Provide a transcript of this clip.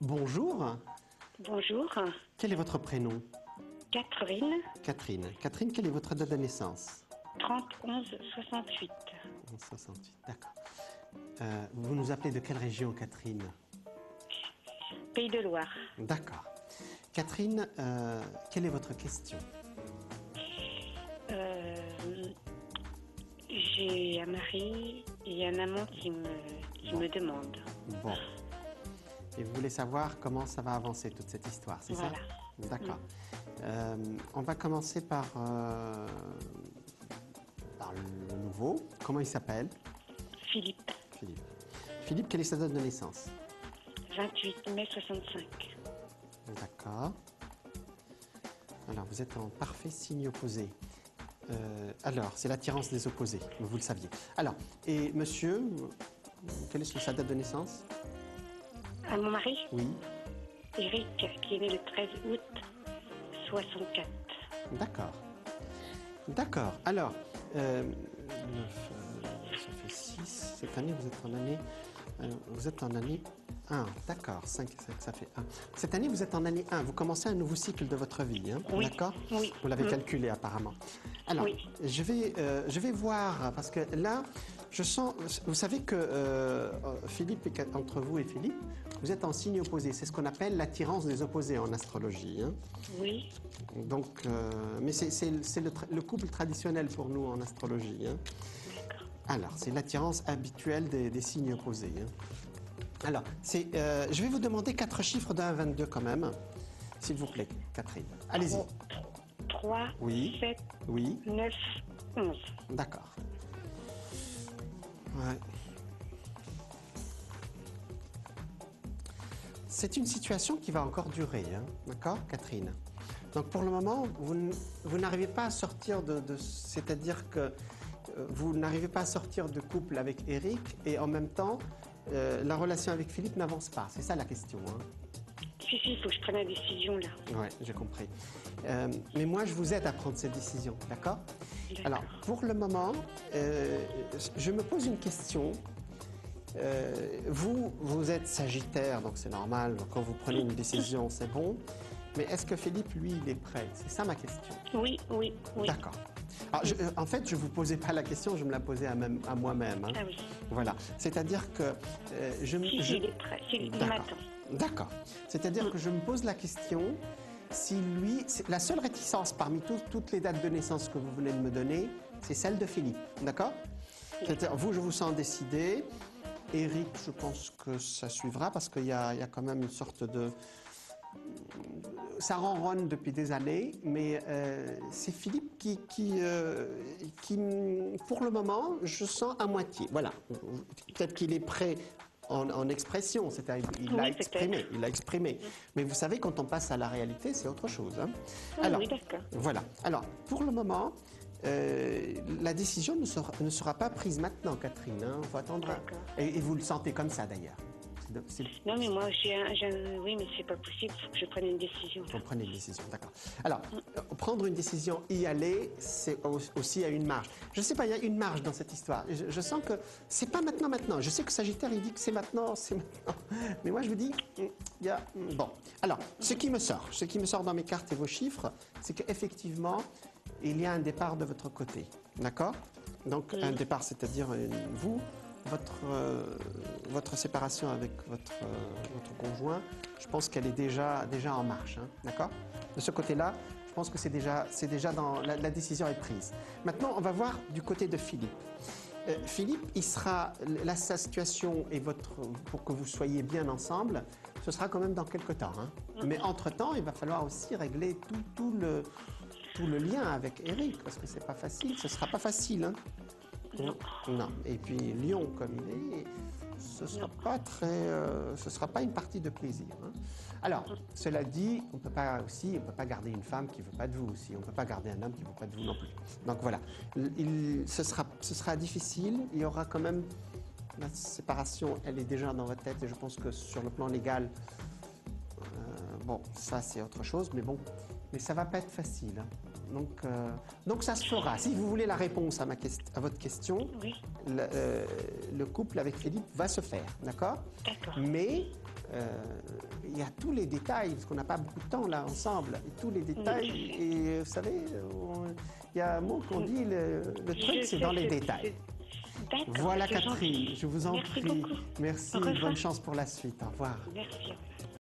Bonjour. Bonjour, Quel est votre prénom? Catherine, Catherine. Catherine, quelle est votre date de naissance? 30 11 68. 68, d'accord. Vous nous appelez de quelle région, Catherine? Pays de Loire. D'accord. Catherine, quelle est votre question? J'ai un mari et un amant qui me demande. Bon. Et vous voulez savoir comment ça va avancer, toute cette histoire, c'est Voilà. ça? D'accord. On va commencer par le nouveau. Comment il s'appelle? Philippe, Philippe. Philippe, quelle est sa date de naissance? 28 mai 65. D'accord. Alors, vous êtes en parfait signe opposé. Alors, c'est l'attirance des opposés, vous le saviez. Alors, et monsieur, quelle est sa date de naissance? À mon mari, Oui. Eric, qui est né le 13 août 64. D'accord. D'accord. Alors, ça fait 6. Cette année, vous êtes en année 1. D'accord. 5, ça fait 1. Cette année, vous êtes en année 1. Vous commencez un nouveau cycle de votre vie. Hein? Oui. D'accord? Oui. Vous l'avez calculé apparemment. Alors, Oui. je vais voir, parce que là, je sens... Vous savez que Philippe, entre vous et Philippe, vous êtes en signe opposé. C'est ce qu'on appelle l'attirance des opposés en astrologie. Hein? Oui. Donc, mais c'est le couple traditionnel pour nous en astrologie. Hein. Alors, c'est l'attirance habituelle des signes opposés. Hein. Alors, je vais vous demander 4 chiffres de 1 à 22 quand même, s'il vous plaît, Catherine. Allez-y. 3, Oui. 7, Oui. 9, 11. D'accord. Ouais. C'est une situation qui va encore durer, hein. D'accord, Catherine? Donc pour le moment, vous n'arrivez pas à sortir c'est-à-dire que vous n'arrivez pas à sortir de couple avec Eric et en même temps, la relation avec Philippe n'avance pas. C'est ça la question. Hein. Si, il faut que je prenne la décision là. Oui, j'ai compris. Mais moi, je vous aide à prendre cette décision, d'accord? Alors, pour le moment, je me pose une question. Vous êtes Sagittaire, donc c'est normal. Quand vous prenez une décision, c'est bon. Mais est-ce que Philippe, lui, il est prêt? C'est ça ma question. Oui, oui, oui. D'accord. Alors, en fait, je ne vous posais pas la question, je me la posais à moi-même. Hein. Ah oui. Voilà. C'est-à-dire que il est prêt, il m'attend. D'accord. C'est-à-dire que je me pose la question si lui... La seule réticence parmi toutes les dates de naissance que vous venez de me donner, c'est celle de Philippe. D'accord? C'est-à-dire, vous, je vous sens décidé. Eric, je pense que ça suivra parce qu'il y a quand même une sorte de... Ça ronronne depuis des années, mais c'est Philippe qui, pour le moment, je sens à moitié. Voilà. Peut-être qu'il est prêt en expression, c'est-à-dire il l'a exprimé. Mais vous savez, quand on passe à la réalité, c'est autre chose. Hein. Alors, oui, d'accord. Voilà. Alors, pour le moment, la décision ne sera pas prise maintenant, Catherine. Hein. Il faut attendre. Et vous le sentez comme ça, d'ailleurs. Non, mais moi, oui, mais c'est pas possible. Il faut que je prenne une décision. Vous prenez une décision, d'accord. Alors, prendre une décision, y aller, c'est aussi à une marge. Je ne sais pas, il y a une marge dans cette histoire. Je sens que c'est pas maintenant. Je sais que Sagittaire, il dit que c'est maintenant. Mais moi, je vous dis, il y a... Bon. Alors, ce qui me sort dans mes cartes et vos chiffres, c'est qu'effectivement, il y a un départ de votre côté, d'accord? Donc, un départ, c'est-à-dire vous... Votre séparation avec votre conjoint, je pense qu'elle est déjà en marche, hein, d'accord? De ce côté-là, je pense que c'est déjà dans la décision est prise. Maintenant, on va voir du côté de Philippe. Philippe, sa situation et pour que vous soyez bien ensemble, ce sera quand même dans quelques temps. Hein. Mais entre-temps, il va falloir aussi régler tout le lien avec Eric, parce que c'est pas facile, ce sera pas facile. Hein. Non. Et puis Lyon, comme il est, ce sera pas une partie de plaisir. Hein. Alors, cela dit, on peut pas garder une femme qui veut pas de vous aussi. On peut pas garder un homme qui veut pas de vous non plus. Donc voilà, ce sera difficile. Il y aura quand même la séparation. Elle est déjà dans votre tête et je pense que sur le plan légal, bon, ça c'est autre chose. Mais bon, ça va pas être facile. Hein. Donc ça se fera. Si vous voulez la réponse à votre question, oui. Le couple avec Philippe va se faire, d'accord? D'accord. Mais il y a tous les détails, parce qu'on n'a pas beaucoup de temps là ensemble, et tous les détails. Et vous savez, il y a un mot qu'on dit, le truc, c'est dans les détails. D'accord. Voilà, c'est Catherine, gentil. je vous en Merci prie. beaucoup. Merci, Au revoir. bonne chance pour la suite. Au revoir. Merci.